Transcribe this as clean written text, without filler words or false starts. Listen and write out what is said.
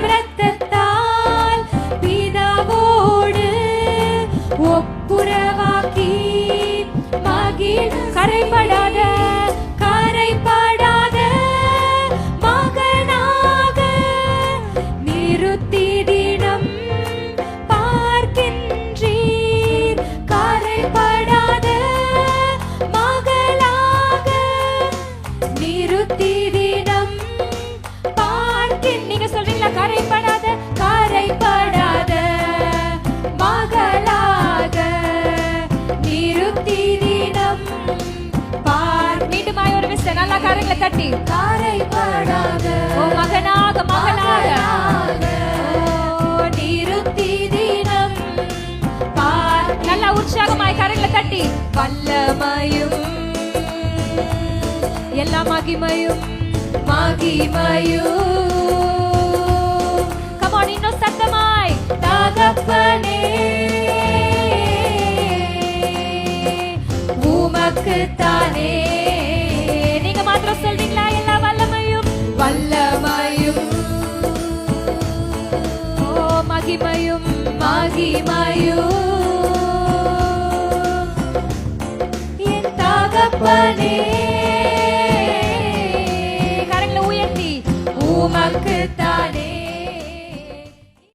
இரத்தத்தால் பிதாவோடு ஒப்புரவாக்கி மகிழ் கரைபடாத மகனாக நிறுத்தி தினம் பார்க்கின்றீர். கரைபடாத மகளாக நிறுத்தி தினம் நீங்க சொல்றீங்களா? கரைபடாத மகளாக நிறுத்தி தினம் மீண்டுமாய் ஒரு விஷயம் நல்லா கரங்களை தட்டி கரைபடாத மகனாக நிறுத்தி தினம் நல்லா உற்சாகமாய் கரங்களை தட்டி வல்லமையும் எல்லா மகிமையும் கமான் இன்னும் சத்தமாய் தகப்பனே உமக்குத்தானே. நீங்க மாத்திரம் சொல்றீங்களா? எல்லா வல்லமையும் மகிமையும் என் தகப்பனே உமக்குத்தான்